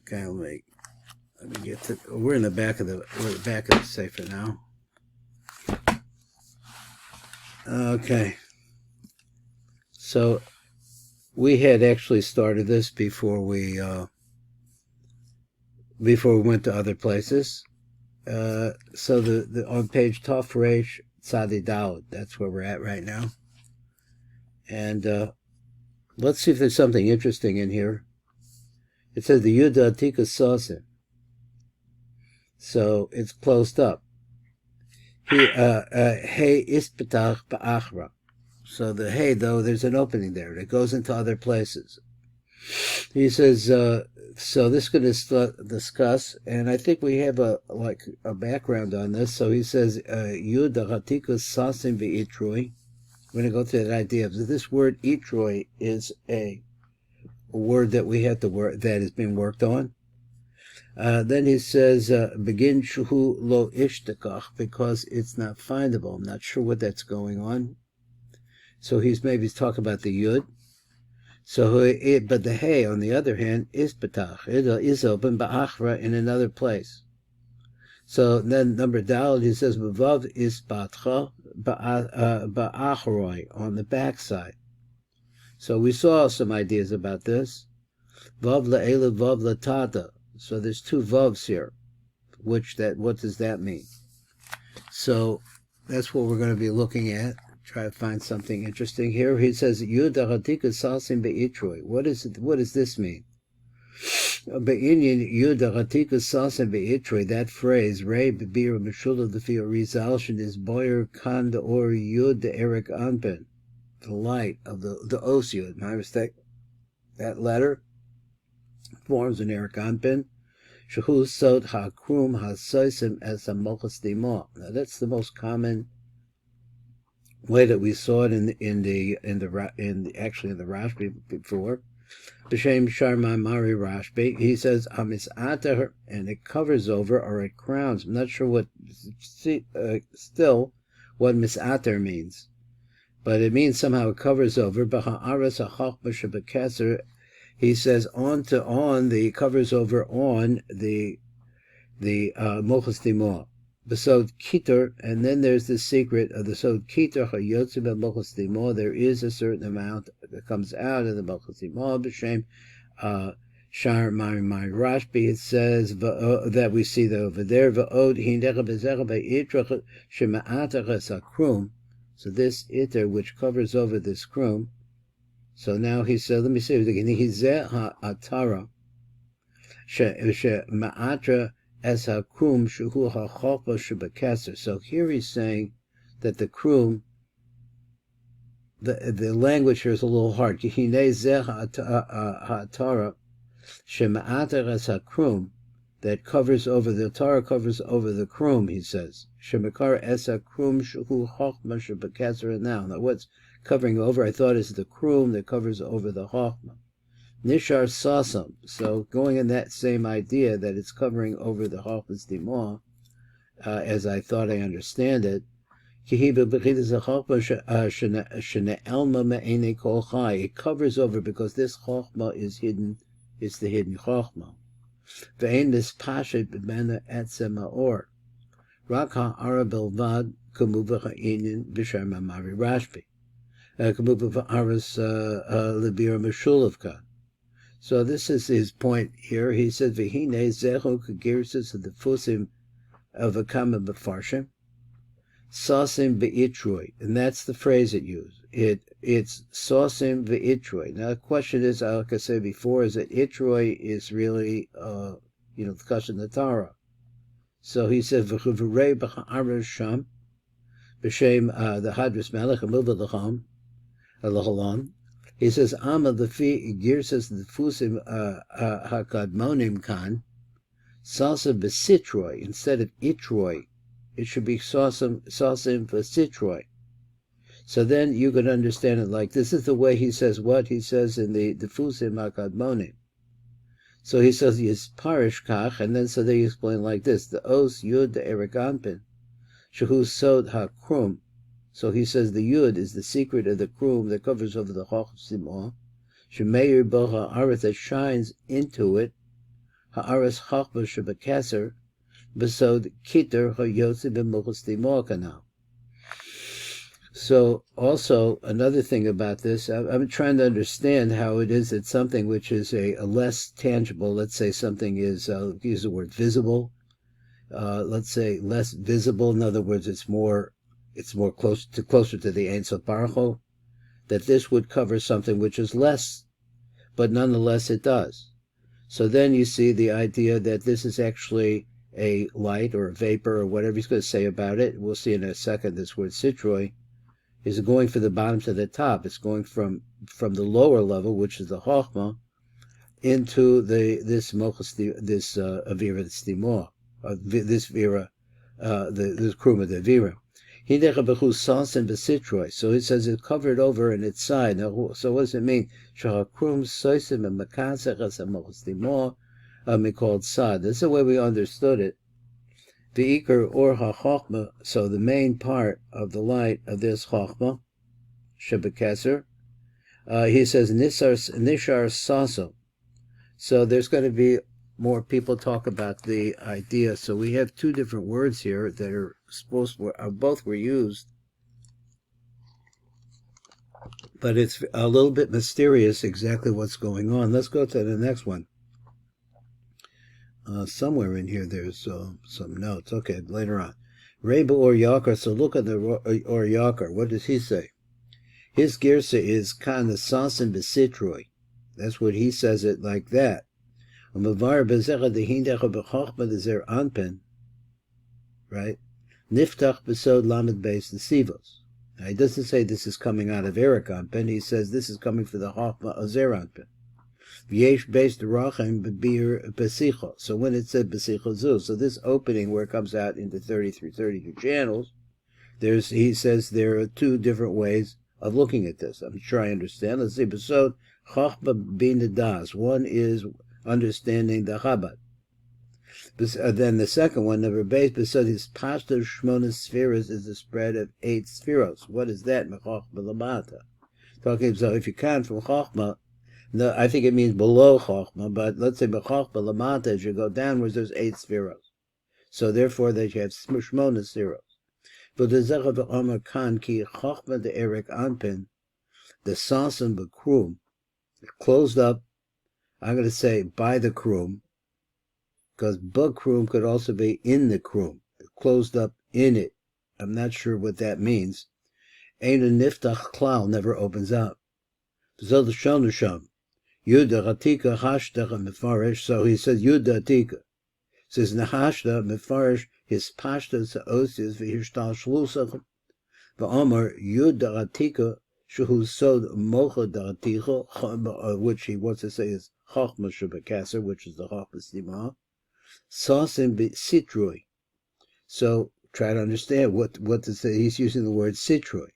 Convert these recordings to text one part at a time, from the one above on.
Okay, let me get to. We're in the back of the SIFRA now. Okay. So we had actually started this before we went to other places. So the on page Taf Reish Tzadi Daled, that's where we're at right now. And let's see if there's something interesting in here. It says the Yuda Atika Sosin. So it's closed up. Hey Ispatach Ba'achra. So the hey, though, there's an opening there that goes into other places. He says, so this is going to discuss, and I think we have a background on this. So he says, Yud Hatikus Sasim V'itroi. We're going to go through that idea. This word itroi is a word that we have to work, that is being worked on. Then he says, begin shuhu lo ishtakach, because it's not findable. I'm not sure what that's going on. So he's talking about the yud. So, but the hey, on the other hand, is patach. It is open ba'achra in another place. So then number daled, he says, vav is patcha ba'achroi, on the backside. So we saw some ideas about this. Vav la'ela, vav la'tata. So there's two vavs here. What does that mean? So that's what we're going to be looking at. Try to find something interesting here. He says, Yud Hatika Sasim Be'itroi. What does this mean? Be'inyan Yud Hatika Sasim Be'itroi, that phrase, Rei B'bir Meshulav the Fiorizalshin is Boyer Kand or Yud the Eric Anpen. The light of the Os Yud. My mistake. That letter forms an Eric Anpen. Shehu Sod HaKrum HaSoisim as a Mocha Stimaah. Now that's the most common way that we saw it in the Rashbi before. B'shem Sharma Mari Rashbi, he says Amisater, and it covers over or it crowns. I'm not sure what what misater means, but it means somehow it covers over. B'ha'aras ha'chachma shebekeser, he says the covers over on the Mocha Stimaah. The Sod Kitor, and then there's the secret of the Sod Kitor Hayotze Mocha Stimaah. There is a certain amount that comes out of the Mocha Stimaah. B'shem Shar Mari Rashbi, it says that we see that over there. V'od hinecha bezecha be'itrach shema'atach sakrum. So this iter which covers over this krum. So now he said, let me see again. Hizeh ha'atara shema'atra as hakrum shuhu ha'chopa shebekeser. So here he's saying that the krum, the language here is a little hard. Hinei zeh ha'atara shema'ater as hakrum, that covers over the Torah, covers over the krum. He says shemekar es hakrum shuhu chochma shebekeser. Now what's covering over? I thought is the krum that covers over the chochma. Nishar Sasam, so going in that same idea that it's covering over the Chochma Stimaah, as I thought I understand it, it covers over because this Chochma is hidden, it's the hidden Chochma. Ve'en mispashet b'mena etzem ha'or. Rak ha'ara belvad k'muva ha'inyan b'shem ha'mari Rashbi. K'muva ha'aras l'bira meshulavka. So this is his point here. He says, "V'hine zechu k'girsus of the fusim of a kama b'farshim, sasim v'itroi," and that's the phrase it used. It's sasim v'itroi. Now the question is, like I said before, is that itroi is really, the kashan the Torah. So he says, "V'chuvrei b'cha'aras sham b'shem the hadras melech amuva l'cham l'chalam." He says, "Ama lefi girsas the fusim hakadmonim kan salsa besitroi, instead of itroi, it should be sasim besitroi." So then you could understand it like this is the way he says what he says in the fusim hakadmonim. So he says yes parish kach, and then so they explain like this: the os yud the eriganpin shehu sod hakrum. So he says the Yud is the secret of the krum that covers over the Chochma Stimaah. Shemeir Bocha Aretz, that shines into it. ha'aras chachma shebekeser besod kiter ha'yotze b'mocha stimaah kanal. So also another thing about this, I'm trying to understand how it is that something which is a less tangible, let's say something is, use the word visible, let's say less visible, in other words, it's more closer to the Ein Sof Baruch Hu, that this would cover something which is less, but nonetheless it does. So then you see the idea that this is actually a light or a vapor or whatever he's going to say about it. We'll see in a second this word sitroi is going from the bottom to the top. It's going from the lower level, which is the Chochmah, into this Avira Stimaah, this Vira, this Kruma de Vira. So it says it's covered over in its side. Now, so what does it mean? Called sad. This is the way we understood it. The Iker or HaChochma, so the main part of the light of this Chochma, Shebekeser, he says Nishar Saso. So there's going to be more people talk about the idea. So we have two different words here that are both were used, but it's a little bit mysterious exactly what's going on. Let's go to the next one. Somewhere in here there's some notes. Okay, later on. Rabbi or Yakar, so look at the or Yakar. What does he say? His girsa is kana sasin besitroi. That's what he says it like that. Right? Niftach besod lamed beis the sivos. Now he doesn't say this is coming out of Eric Anpen. He says this is coming for the Chochma of Zer Anpen. V'yesh beis derachim b'bir besicho. So when it said besicho zu, so this opening where it comes out into 32 channels, he says there are two different ways of looking at this. I'm sure I understand. Let's see. Besod Chochma b'bina das. One is understanding the Chabad. Then the second one, number base, besod his pasta shmona spheres is the spread of 8 spheros. What is that? Mechochma lamata. Talking so if you count from Chochma, no, I think it means below Chochma, but let's say Mechochma lamata, as you go downwards, there's 8 spheros. So therefore, that you have shmona spheros. But the Zechah v'Omer kan ki Chochma de Erik Anpin, the Sasan b'Krum, closed up. I'm going to say by the Krum, because Krum could also be in the Krum, closed up in it. I'm not sure what that means. Ein niftach klal, never opens up. Zol shon sham. Yuda Ratika Hashtach Mefarish, so he says Yuda Atika. Says Nahashta Mefarish, his pashta Saosis Vihishtal Shlusach, Va'omar Yuda Atika, Shuhu Sod Mocha Daticha, which he wants to say is Chochma Shebekasser, which is the Mocha Stimaah. Saucin Sitroi. So try to understand what to say. He's using the word Sitroi.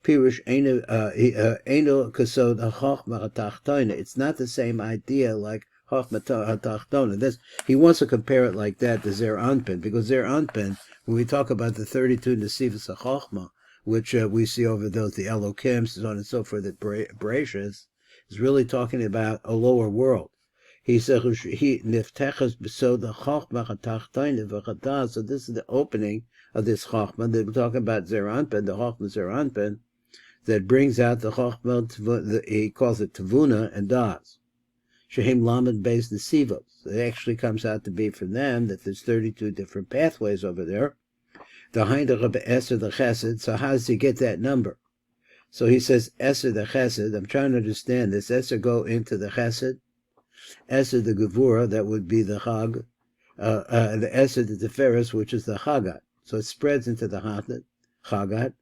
Pirush Eino Kasod HaChochma HaTachtona. It's not the same idea like Chochma HaTachtona. He wants to compare it like that to Zer Anpin, because Zer Anpin, when we talk about the 32 Nesivos HaChochma, which we see over those, the Elokim, so on and so forth, that Bereshis, is really talking about a lower world. He says, he niftechas besod the Chochma HaTachtona v'chadas. So this is the opening of this Chochma that we're talking about Zer Anpin, the Chochma Zer Anpin, that brings out the Chochma, he calls it Tavuna and Das. Shehem Lamed Beis Nesivos. It actually comes out to be from them that there's 32 different pathways over there. The Hindach of Eser the Chesed. So how does he get that number? So he says Eser the Chesed. I'm trying to understand this. Eser go into the Chesed. Eser the Gevura, that would be the Chag. The Eser the Teferes, which is the Chagat. So it spreads into the Chagat.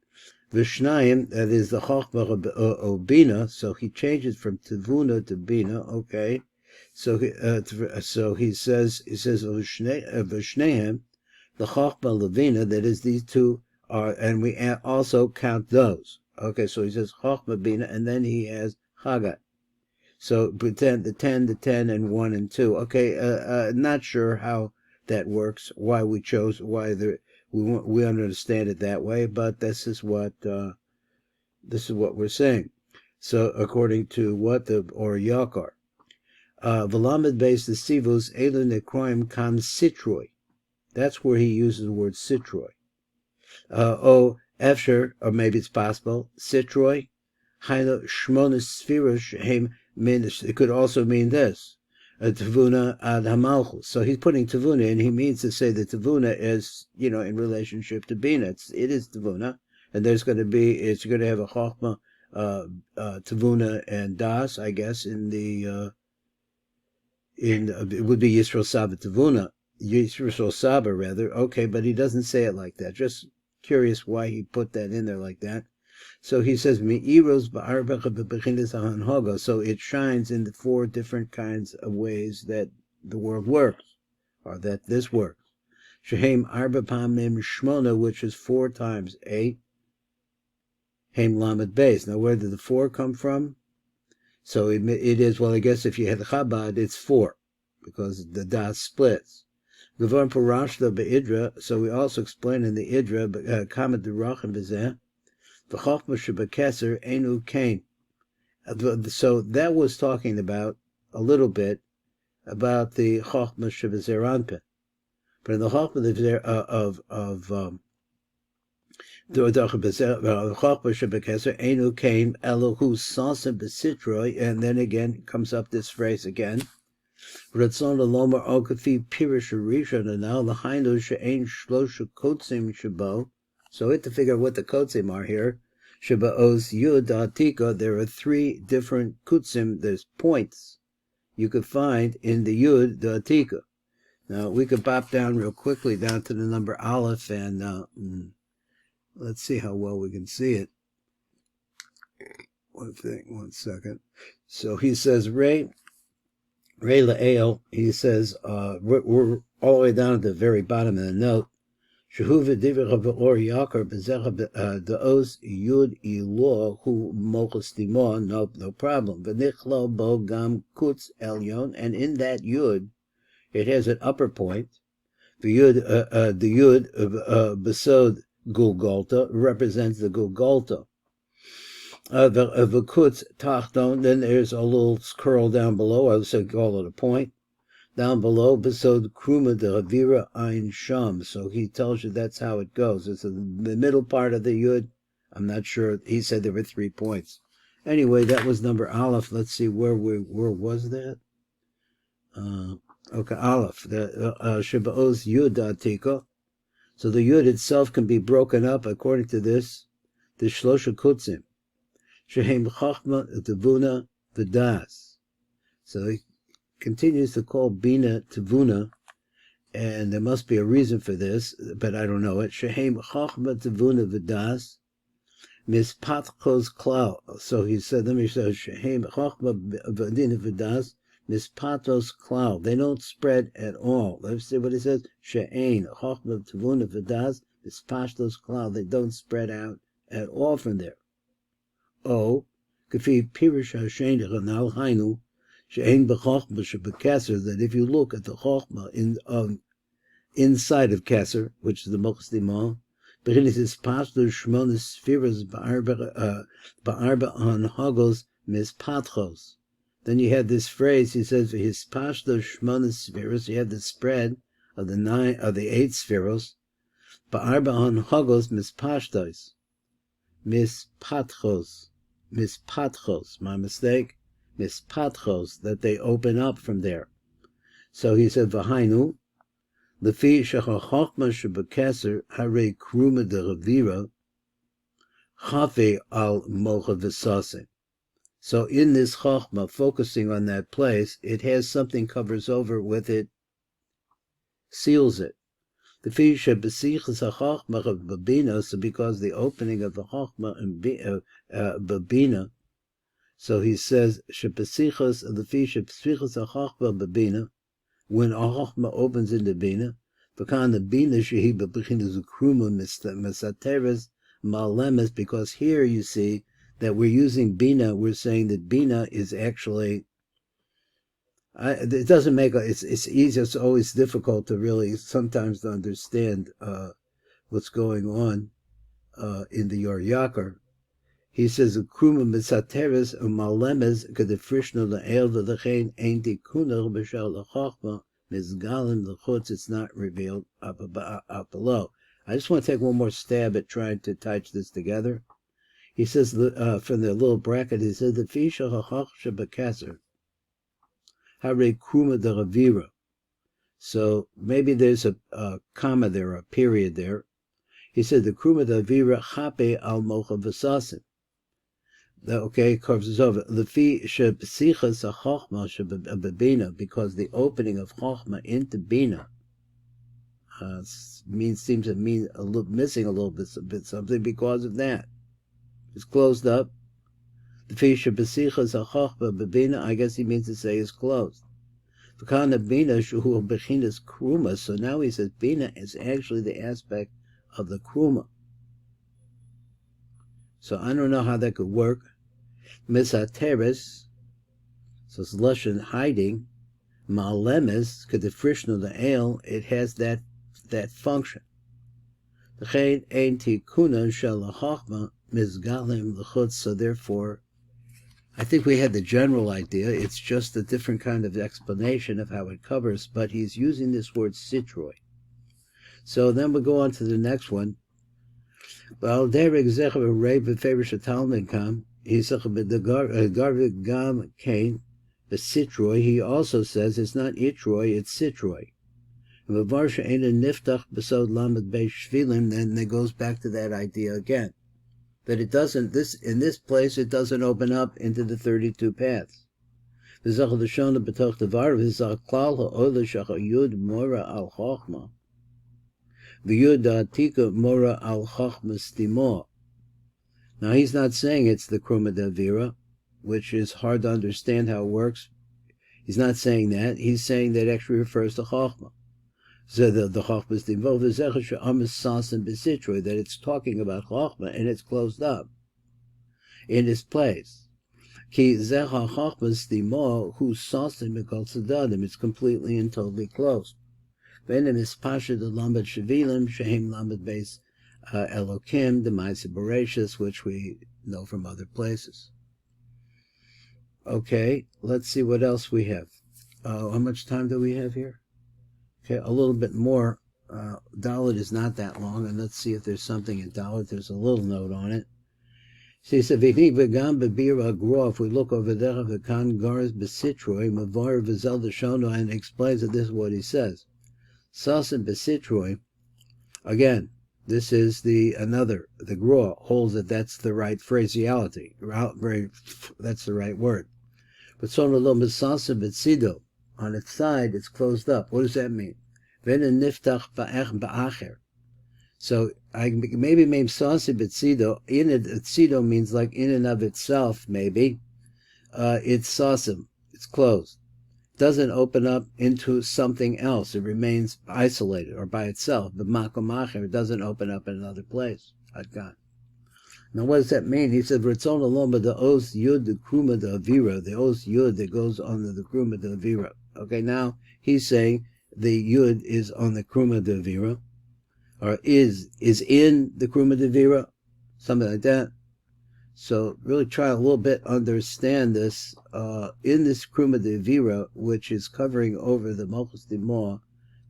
Vishnayim, that is the Chochma of Bina, so he changes from Tevuna to Bina, okay. So he says Vishneim, the Chochma Levina, that is these two are, and we also count those. Okay, so he says Chochma Bina, and then he has Chagat. So pretend the 10, and 1 and 2. Okay, not sure how that works, why we chose, we understand it that way, but this is what we're saying. So according to what the or Yakar, V'lamed beis the sivus elu nekroim kan sitroi. That's where he uses the word sitroi. Efsher, or maybe it's possible, sitroi, haino shmonis sfiros shehem minish. It could also mean this, tavuna ad hamalchus. So he's putting tavuna, and he means to say that tavuna is, in relationship to bina. It is tavuna, and it's going to have a chokhmah, tavuna and das, I guess, it would be Yisrael Saba Tavuna, Yisrael Saba rather. Okay, but he doesn't say it like that. Just curious why he put that in there like that. So he says Me'iros ba'arbecha bebechinas hanhoga. So it shines in the 4 different kinds of ways that the world works, or that this works. Shehem arba pamim shmona, which is 4 times 8. Hem lamed beis. Now where did the 4 come from? So it is, well, I guess if you had Chabad, it's 4, because the das splits. Gavar Parashta be'idra, so we also explain in the idra, Kamat derachim b'zeh, v'chochma shebekeser enu kain. So that was talking about, a little bit, about the chochma shebezeranpeh. But in the chochma and then again comes up this phrase again. So it to figure out what the kotzim are here. There are 3 different kutzim, there's points you could find in the Yud Da'atika. Now we could pop down real quickly down to the number Aleph, and let's see how well we can see it. One second. So he says, Ray La'el, he says, we're all the way down at the very bottom of the note. Shehu v'divrei v'or yakar b'zecha da'os yud ilo hu Mocha Stimaah, no problem. V'nichlo bo gam kutz elyon, and in that yud, it has an upper point. The yud besod Gulgolta represents the Gulgolta. The Kutz Tachton, then there's a little curl down below, I would say call it a point. Down below, Besod Kruma de Ravira Ein Sham. So he tells you that's how it goes. It's in the middle part of the Yud. I'm not sure. He said there were 3 points. Anyway, that was number Aleph. Let's see, where was that? Okay, Aleph. The Sheba'oz Yud Atika. So the Yud itself can be broken up, according to this, the Shlosha Kutzim. Shehem Chachma, Tavuna, V'das. So he continues to call Bina Tavuna, and there must be a reason for this, but I don't know it. Shehem Chachma, Tavuna, V'das, Mispatchos Klau. So he said, let me say, Shehem Chachma, V'dina, V'das, Mispatos Klau. They don't spread at all. Let's see what it says. She'ein, Chochma, Tavuna, V'das, Mispashtos Klau. They don't spread out at all from there. Kafi Pirish Hashem Chanal Hainu, She'ein B'chochma Shebekeser, that if you look at the Chochma inside of Keser, which is the Mocha Stimaah, Bechinis is Pashtos Shmonis Sfiras Ba'arba Hanhagos Mispatchos. Then you have this phrase, he says, his pashto shmona spheros, you have the spread of the 8 spheros, ba'arba hanhagos mispashtos, mispatchos, my mistake, mispatchos, that they open up from there. So he said, v'hainu, lefi shechachochma shebekeser hare kruma de ravira, chafe al mocha v'sase. So in this Chochmah, focusing on that place, it has something covers over with it, seals it. The fish of Besichas HaChochmah of Babina, so because the opening of the Chochmah and Babina, so he says, Shebesichas, the fish of Besichas HaChochmah Babina, when a Chochmah opens into Bina, V'kan the Bina shehi b'bechinas ukruma misateres malemes, because here you see that we're using Bina, we're saying that Bina is actually, it doesn't make, it's easy, it's always difficult to really sometimes to understand what's going on in the Yor Yakar. He says, "Kruma misateres umalemes kedefrishno le'el v'lechein ein tikuner b'shel lechachma mizgalim lechutz." It's not revealed up below. I just want to take one more stab at trying to touch this together. He says, from the little bracket, he says, "The fisha hachach shebekeser hare kruma de ravira." So maybe there's a comma there, a period there. He said, "The kruma de ravira chape al mocha v'sasim." Okay, curves over. Lefi shebesichas hachachma shebebina, because the opening of chachma into bina seems to mean missing a little bit something because of that. It's closed up. Lefi shebesichas hachachma bebina, I guess he means to say is closed. V'kana bina shuhu bechinas kruma. So now he says bina is actually the aspect of the kruma. So I don't know how that could work. Misateres, so it's lashon hiding. Ma'alemes, kedefrishno le'el, it has that function. L'chein ein tikunan shel hachma mizgalim l'chutz. So therefore, I think we had the general idea. It's just a different kind of explanation of how it covers, but he's using this word sitroi. So then we go on to the next one. Well, derek zecher rei b'feverish talmud kam. He also says it's not itroi, it's sitroi. Then it goes back to that idea again. That it doesn't, in this place, it doesn't open up into the 32 paths. The yud atika mora al chachma stimaah. Now, he's not saying it's the kruma d'avira, which is hard to understand how it works. He's not saying that. He's saying that actually refers to chachma. So the chachma is involved, that it's talking about chachma and it's closed up in its place. Ki zecha chachma stimaah hu sasim mikol tzadadim. It's completely and totally closed. Venem is pasha de lamed shavilim shehem lamed beis Elokim, the Ma'aseh Bereshis, which we know from other places. Okay, let's see what else we have. How much time do we have here? Okay, a little bit more. Dalit is not that long, and let's see if there's something in Dalit. There's a little note on it. He said, if we look over there, V'kan Garas Besitroi, Mavar V'zel Deshono, and explains that this is what he says. Sasim Besitroi, again, this is the Gra holds that that's the right phraseology. That's the right word. But Sonolo Misasim Betsido, on its side, it's closed up. What does that mean? Venen Niftach Ba'acher. So I maybe Sasim Betsido, in it, Tsido means like in and of itself, maybe. It's Sasim, it's closed. Doesn't open up into something else. It remains isolated or by itself. The makom acher, it doesn't open up in another place. Adkan. Now what does that mean? He said, Ritzon aloma the os yud the kruma de avira, the os yud that goes on the kruma de avira. Okay, now he's saying the yud is on the kruma de avira, or is in the kruma de avira, something like that. So really try a little bit understand this. In this Kruma de Vira, which is covering over the Mocha Stimaah,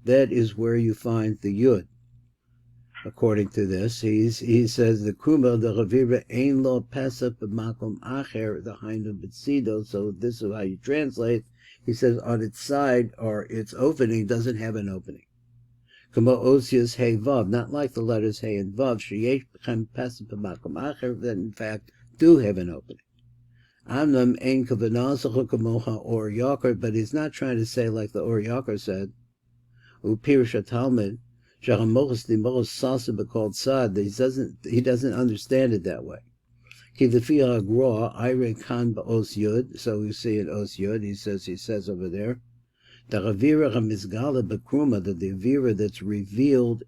that is where you find the Yud. According to this, he says the Kruma de Vira ein lo pesa b'makom acher the hind of Betsido. So this is how you translate. He says on its side or its opening doesn't have an opening. Kamo osius hey vav, not like the letters hey and vav. Sheyesh b'chem pesa b'makom acher, that in fact do have an opening. Amnam ein kavanah kamocha or YOCHAI, but he's not trying to say like the Or YOCHAI said. Upirish Talmud, shachamochas dimos sasa b'kol tzad. He doesn't understand it that way. Ki lefi Gra ire kan ba'os yud. So we see in os yud. He says over there, the avira hamizgala b'kruma, that the avira that's revealed.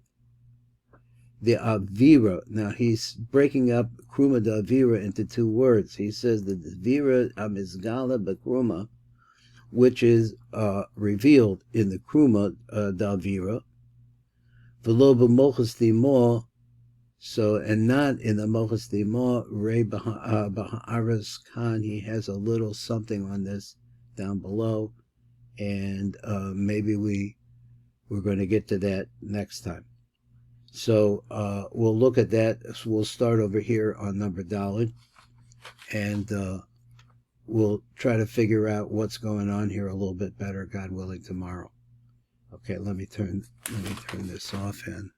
The avira. Now he's breaking up kruma de avira into two words. He says that the avira amizgala bekruma, which is revealed in the kruma de avira, v'lo b'mocha stimaah. So, and not in the Mocha Stimaah, Ray Baharas Khan, he has a little something on this down below, and maybe we're going to get to that next time. So we'll look at that. So we'll start over here on number Daled, and we'll try to figure out what's going on here a little bit better, God willing, tomorrow. Okay, let me turn this off and